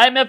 IMF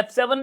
F7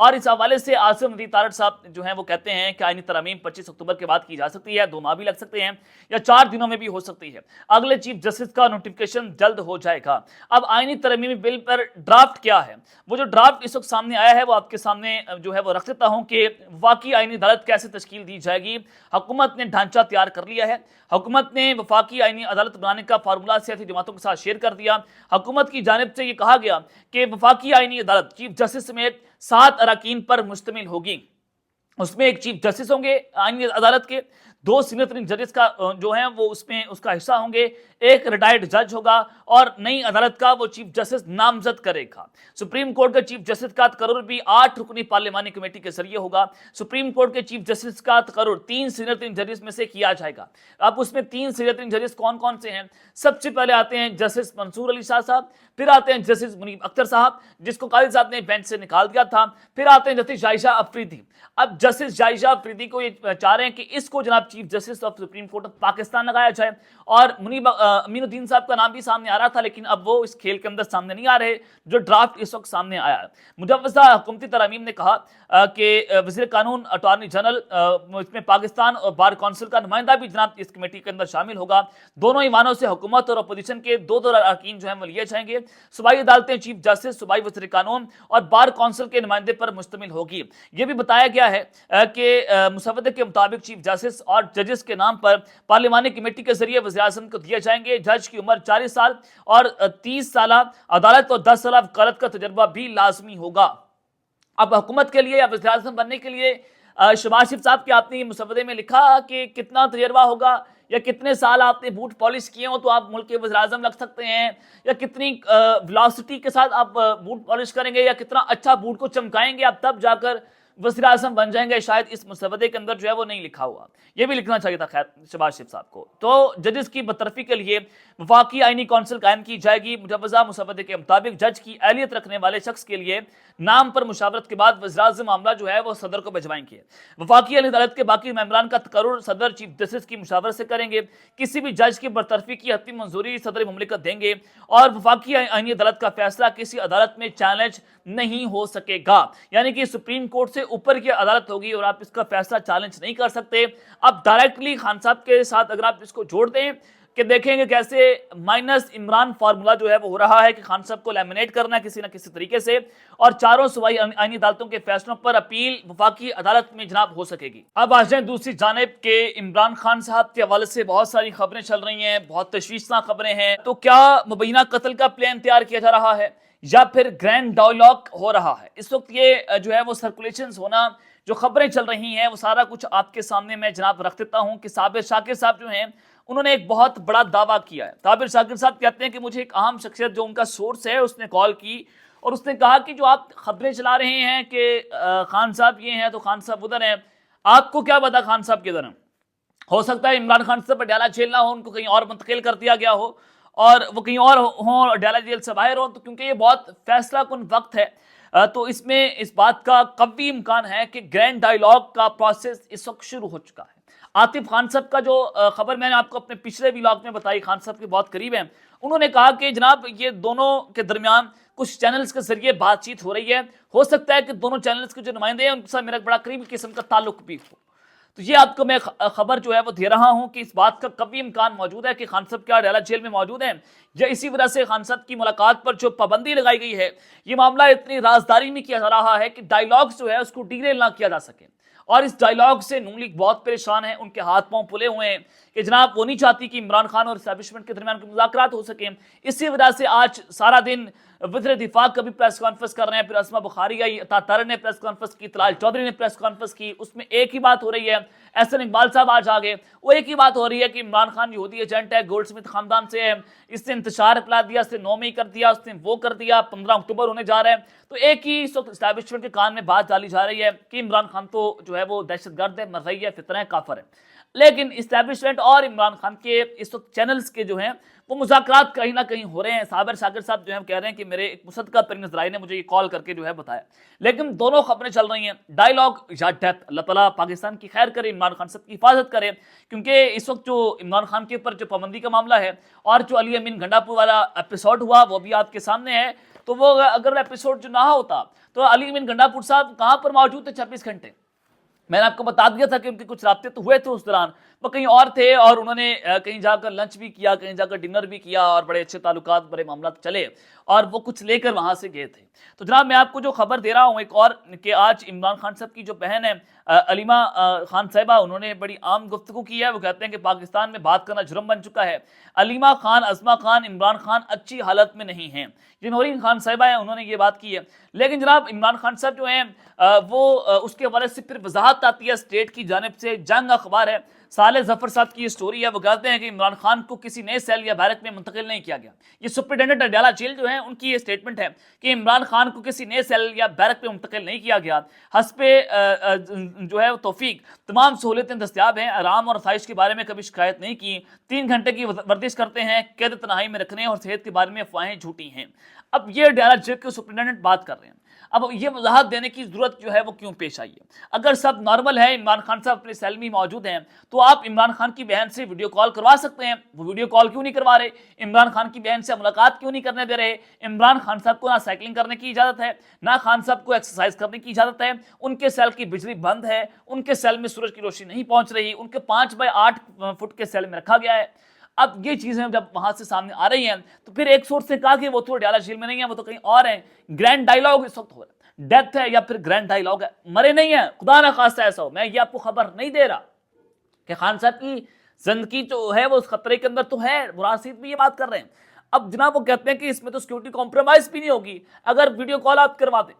اور اس حوالے سے آصف ندیم تارڑ صاحب جو ہیں وہ کہتے ہیں کہ آئینی ترامیم 25 اکتوبر کے بعد کی جا سکتی ہے، 2 ماہ بھی لگ سکتے ہیں یا 4 دنوں میں بھی ہو سکتی ہے، اگلے چیف جسٹس کا نوٹیفکیشن جلد ہو جائے گا۔ اب آئینی ترمیمی بل پر ڈرافٹ کیا ہے، وہ جو ڈرافٹ اس وقت سامنے آیا ہے وہ آپ کے سامنے جو ہے وہ رکھ دیتا ہوں کہ وفاقی آئینی عدالت کیسے تشکیل دی جائے گی۔ حکومت نے ڈھانچہ تیار کر لیا ہے، حکومت نے وفاقی آئینی عدالت بنانے کا فارمولہ سیاسی جماعتوں کے ساتھ شیئر کر دیا۔ حکومت کی جانب سے یہ کہا گیا کہ وفاقی آئینی عدالت چیف جسٹس سمیت 7 اراکین پر مشتمل ہوگی، اس میں ایک چیف جسٹس ہوں گے آئینی عدالت کے، 2 سینیئر ججز کا جو ہیں وہ اس میں اس کا حصہ ہوں گے، ایک ریٹائرڈ جج ہوگا اور نئی عدالت کا وہ چیف جسٹس نامزد کرے گا۔ سپریم کورٹ کے چیف جسٹس کا تقرر بھی 8 رکنی پارلیمانی کمیٹی کے ذریعے ہوگا۔ سپریم کورٹ کے چیف جسٹس کا تقرر 3 سینیئر ججز میں سے کیا جائے گا۔ اب اس میں 3 سینیئر ججز کون کون سے ہیں؟ سب سے پہلے آتے ہیں جسٹس منصور علی شاہ صاحب، پھر آتے ہیں جسٹس منیب اختر صاحب جس کو قاضی صاحب نے بینچ سے نکال دیا تھا، پھر آتے ہیں جسٹس جائشہ افریدی۔ اب جسٹس جائشہ افریدی کو یہ چاہ رہے ہیں کہ اس کو جناب chief justice of supreme court of Pakistan لگایا جائے، اور منیب امین الدین صاحب کا نام بھی سامنے آ رہا تھا لیکن اب وہ اس کھیل کے اندر سامنے نہیں آ رہے، جو ڈرافٹ اس وقت سامنے آیا ہے۔ مجوزہ حکومتی ترامیم نے کہا کہ وزیر قانون اٹارنی جنرل اس میں پاکستان اور بار کونسل کا نمائندہ بھی جناب اس کمیٹی کے اندر شامل ہوگا۔ دونوں ایوانوں سے حکومت اور اپوزیشن کے 2 اراکین جو ہیں وہ لیے جائیں گے۔ صوبائی عدالتیں چیف جسٹس، صوبائی وزیر قانون اور بار کونسل کے نمائندے پر مشتمل ہوگی۔ یہ بھی بتایا گیا ہے کہ مسودے کے مطابق چیف جسٹس اور ججز کے نام پر پارلیمانی کمیٹی کے ذریعے وزیر اعظم کو دیے جائیں گے۔ جج کی عمر 40 سال اور 30 سالہ عدالت اور 10 سالہ وکالت کا تجربہ بھی لازمی ہوگا۔ اب حکومت کے لیے یا وزیر اعظم بننے کے لیے شہباز شریف صاحب کے آپ نے یہ مسودے میں لکھا کہ کتنا تجربہ ہوگا یا کتنے سال آپ نے بوٹ پالش کیے ہوں تو آپ ملک کے وزیر اعظم لگ سکتے ہیں، یا کتنی ویلاسٹی کے ساتھ آپ بوٹ پالش کریں گے یا کتنا اچھا بوٹ کو چمکائیں گے آپ تب جا کر وزیر اعظم بن جائیں گے، شاید اس مسودے کے اندر جو ہے وہ نہیں لکھا ہوا، یہ بھی لکھنا چاہیے تھا خیر شہباز شریف صاحب کو۔ تو ججز کی برطرفی کے لیے وفاقی آئینی کونسل قائم کی جائے گی۔ مجوزہ مسودے کے مطابق جج کی اہلیت رکھنے والے شخص کے لیے نام پر مشاورت کے بعد وزیر اعظم معاملہ جو ہے وہ صدر کو بھجوائیں گے۔ وفاقی آئینی عدالت کے باقی ممبران کا تقرر صدر چیف جسٹس کی مشاورت سے کریں گے۔ کسی بھی جج کی برطرفی کی حتمی منظوری صدر مملکت دیں گے، اور وفاقی آئینی عدالت کا فیصلہ کسی عدالت میں چیلنج نہیں ہو سکے گا، یعنی کہ سپریم کورٹ سے اوپر کی عدالت ہوگی اور آپ اس کا فیصلہ چیلنج نہیں کر سکتے۔ اب ڈائریکٹلی خان صاحب کے ساتھ اگر آپ اس کو جوڑ دیں کہ دیکھیں گے کیسے مائنس عمران فارمولہ جو ہے وہ ہو رہا ہے کہ خان صاحب کو لیمینیٹ کرنا ہے کسی نہ کسی طریقے سے، اور چاروں صوبائی آئینی عدالتوں کے فیصلوں پر اپیل وفاقی عدالت میں جناب ہو سکے گی۔ اب آ جائیں دوسری جانب کہ عمران خان صاحب کے حوالے سے بہت ساری خبریں چل رہی ہیں، بہت تشویشناک خبریں ہیں۔ تو کیا مبینہ قتل کا پلان تیار کیا جا رہا ہے یا پھر گرینڈ ڈائیلاگ ہو رہا ہے؟ اس وقت یہ جو ہے وہ سرکولیشنز ہونا، جو خبریں چل رہی ہیں، وہ سارا کچھ آپ کے سامنے میں جناب رکھ دیتا ہوں کہ صابر شاکر صاحب جو ہیں انہوں نے ایک بہت بڑا دعویٰ کیا ہے۔ صابر شاکر صاحب کہتے ہیں کہ مجھے ایک اہم شخصیت جو ان کا سورس ہے اس نے کال کی اور اس نے کہا کہ جو آپ خبریں چلا رہے ہیں کہ خان صاحب یہ ہیں تو خان صاحب ادھر ہیں، آپ کو کیا پتا خان صاحب کدھر ہیں؟ ہو سکتا ہے عمران خان صاحب پٹیالہ جیل نہ ہو، ان کو کہیں اور منتقل کر دیا گیا ہو اور وہ کہیں اور ہوں، پٹیالہ جیل سے باہر ہوں، تو کیونکہ یہ بہت فیصلہ کن وقت ہے تو اس میں اس بات کا قوی امکان ہے کہ گرینڈ ڈائیلاگ کا پروسیس اس وقت شروع ہو چکا ہے۔ عاطف خان صاحب کا جو خبر میں نے آپ کو اپنے پچھلے ویلاگ میں بتائی، خان صاحب کے بہت قریب ہیں، انہوں نے کہا کہ جناب یہ دونوں کے درمیان کچھ چینلز کے ذریعے بات چیت ہو رہی ہے، ہو سکتا ہے کہ دونوں چینلز کے جو نمائندے ہیں ان کے ساتھ میرا بڑا قریبی قسم کا تعلق بھی ہو۔ تو یہ آپ کو میں خبر جو ہے وہ دے رہا ہوں کہ اس بات کا قوی امکان موجود ہے کہ خان صاحب کیا ڈیلا جیل میں موجود ہیں، یا اسی وجہ سے خان صاحب کی ملاقات پر جو پابندی لگائی گئی ہے یہ معاملہ اتنی رازداری میں کیا جا رہا ہے کہ ڈائیلاگز جو ہے اس کو ڈیریل نہ کیا جا سکے، اور اس ڈائیلاگ سے نون لیگ بہت پریشان ہے، ان کے ہاتھ پاؤں پھولے ہوئے ہیں کہ جناب وہ نہیں چاہتی کہ عمران خان اور اسٹیبلشمنٹ کے درمیان کوئی مذاکرات ہو سکیں۔ اسی وجہ سے آج سارا دن وزیر دفاع کا بھی پریس کانفرنس کر رہے ہیں، پھر اسما بخاری آئی، عطا طاہر نے پریس کانفرنس کی، طلال چودھری نے پریس کانفرنس کی، اس میں ایک ہی بات ہو رہی ہے، احسن اقبال صاحب آج آگے، وہ ایک ہی بات ہو رہی ہے کہ عمران خان یہودی ایجنٹ ہے، گولڈ سمتھ خاندان سے ہے، اس نے انتشار اطلاع دیا، اس نے 9 مئی کر دیا، اس نے وہ کر دیا، 15 اکتوبر ہونے جا رہا ہے۔ تو ایک ہی اس وقت اسٹیبلشمنٹ کے کان میں بات ڈالی جا رہی ہے کہ عمران خان تو جو ہے وہ دہشت گرد ہے، مرئی ہے، فتنہ ہے، کافر ہے۔ لیکن اسٹیبلشمنٹ اور عمران خان کے اس وقت چینلز کے جو ہیں وہ مذاکرات کہیں نہ کہیں ہو رہے ہیں۔ صابر شاکر صاحب جو ہیں کہہ رہے ہیں کہ میرے ایک مصدقہ ترین ذرائع نے مجھے یہ کال کر کے جو ہے بتایا، لیکن دونوں خبریں چل رہی ہیں، ڈائیلاگ یا ڈیتھ۔ اللہ تعالیٰ پاکستان کی خیر کرے، عمران خان صاحب کی حفاظت کرے، کیونکہ اس وقت جو عمران خان کے اوپر جو پابندی کا معاملہ ہے اور جو علی امین گنڈا پور والا ایپیسوڈ ہوا وہ بھی آپ کے سامنے ہے، تو وہ اگر ایپیسوڈ جو نہ ہوتا تو علی امین گنڈاپور صاحب کہاں پر موجود تھے 26 گھنٹے؟ میں نے آپ کو بتا دیا تھا کہ ان کے کچھ رابطے تو ہوئے تھے اس دوران، وہ کہیں اور تھے اور انہوں نے کہیں جا کر لنچ بھی کیا، کہیں جا کر ڈنر بھی کیا اور بڑے اچھے تعلقات، بڑے معاملات چلے اور وہ کچھ لے کر وہاں سے گئے تھے۔ تو جناب میں آپ کو جو خبر دے رہا ہوں ایک اور، کہ آج عمران خان صاحب کی جو بہن ہے علیمہ خان صاحبہ، انہوں نے بڑی عام گفتگو کی ہے۔ وہ کہتے ہیں کہ پاکستان میں بات کرنا جرم بن چکا ہے، علیمہ خان، عظمہ خان، عمران خان اچھی حالت میں نہیں ہیں۔ جو نورین خان صاحبہ ہیں انہوں نے یہ بات کی ہے، لیکن جناب عمران خان صاحب جو ہیں وہ اس کے حوالے سے پھر وضاحت آتی ہے اسٹیٹ کی جانب سے۔ جنگ اخبار ہے، صالح ظفر صاحب کی یہ سٹوری ہے، وہ کہتے ہیں کہ عمران خان کو کسی نئے سیل یا بیرک میں منتقل نہیں کیا گیا۔ یہ سپرنٹینڈنٹ اڈیالہ جیل جو ہے ان کی یہ سٹیٹمنٹ ہے کہ عمران خان کو کسی نئے سیل یا بیرک میں منتقل نہیں کیا گیا، حسب جو ہے توفیق تمام سہولتیں دستیاب ہیں، آرام اور آسائش کے بارے میں کبھی شکایت نہیں کی، 3 گھنٹے کی ورزش کرتے ہیں، قید تنہائی میں رکھنے اور صحت کے بارے میں افواہیں جھوٹی ہیں۔ اب یہ اڈیالہ جیل کے سپرنٹینڈنٹ بات کر رہے ہیں، اب یہ وضاحت دینے کی ضرورت جو ہے وہ کیوں پیش آئی ہے؟ اگر سب نارمل ہے، عمران خان صاحب اپنے سیل میں موجود ہیں، تو آپ عمران خان کی بہن سے ویڈیو کال کروا سکتے ہیں، وہ ویڈیو کال کیوں نہیں کروا رہے؟ عمران خان کی بہن سے ملاقات کیوں نہیں کرنے دے رہے؟ عمران خان صاحب کو نہ سائیکلنگ کرنے کی اجازت ہے، نہ خان صاحب کو ایکسرسائز کرنے کی اجازت ہے، ان کے سیل کی بجلی بند ہے، ان کے سیل میں سورج کی روشنی نہیں پہنچ رہی، ان کے 5 بائی 8 فٹ کے سیل میں رکھا گیا ہے۔ اب یہ چیزیں جب وہاں سے سامنے آ رہی ہیں تو پھر ایک سورس نے کہا کہ وہ تو اڈیالہ جیل میں نہیں ہیں، وہ تو کہیں اور ہیں، گرینڈ ڈائیلاگ اس وقت ہو رہا ہے، ڈیتھ ہے یا پھر گرینڈ ڈائیلاگ ہے، مرے نہیں ہیں، خدا نہ خواستہ ایسا ہو۔ میں یہ آپ کو خبر نہیں دے رہا کہ خان صاحب کی زندگی جو ہے وہ اس خطرے کے اندر تو ہے، مراسید بھی یہ بات کر رہے ہیں۔ اب جناب وہ کہتے ہیں کہ اس میں تو سیکورٹی کمپرومائز بھی نہیں ہوگی اگر ویڈیو کال آپ کروا دیں،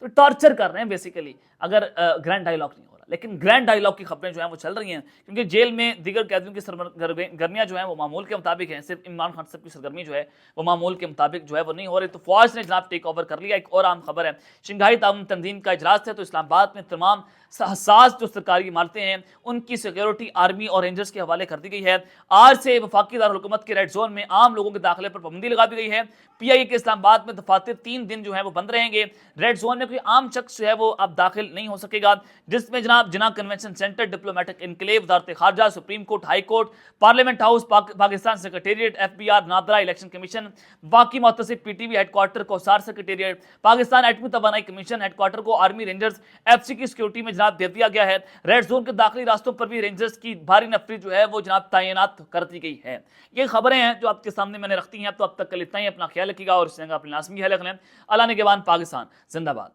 تو ٹارچر کر رہے ہیں بیسیکلی اگر گرینڈ ڈائیلاگ نہیں ہو رہا۔ لیکن گرینڈ ڈائیلاگ کی خبریں جو ہیں وہ چل رہی ہیں، کیونکہ جیل میں دیگر قیدیوں کی سرگرمیاں جو ہیں وہ معمول کے مطابق ہیں، صرف عمران خان صاحب کی سرگرمی جو ہے وہ معمول کے مطابق جو ہے وہ نہیں ہو رہی۔ تو فوج نے جناب ٹیک اوور کر لیا۔ ایک اور عام خبر ہے، شنگھائی تعاون تنظیم کا اجلاس ہے، تو اسلام آباد میں تمام حساس جو سرکاری عمارتیں ہیں ان کی سیکیورٹی آرمی اور رینجرز کے حوالے کر دی گئی ہے۔ آج سے وفاقی دارالحکومت کے ریڈ زون میں عام لوگوں کے داخلے پر پابندی لگا دی گئی ہے۔ پی آئی اے کے اسلام آباد میں دفاتر 3 دن جو ہیں وہ بند رہیں گے۔ ریڈ زون میں کوئی عام شخص جو ہے وہ اب داخل نہیں ہو سکے گا، جس میں جناب Jinnah convention centre, diplomatic enclave, وزارت خارجہ، supreme court, high court, parliament house, Pakistan secretariat, F B R, NADRA election commission, باقی متصف P T V head quarter, Kohsar secretariat, Pakistan ایٹمی توانائی کمیشن ہیڈ کوارٹر کو آرمی رینجرز ایف سی کی سیکورٹی میں جناب دے دیا گیا ہے۔ ریڈ زون کے داخلی راستوں پر بھی رینجرز کی بھاری نفری جو ہے وہ جناب تعینات کر دی گئی ہے۔ یہ خبریں ہیں جو آپ کے سامنے میں نے رکھتی ہیں، تو اب تک کے لیے اتنا ہی۔ اپنا خیال رکھیے گا اور اس جگہ اپنے لازمی خیال رکھیں۔ اللہ نگہبان، پاکستان زندہ باد۔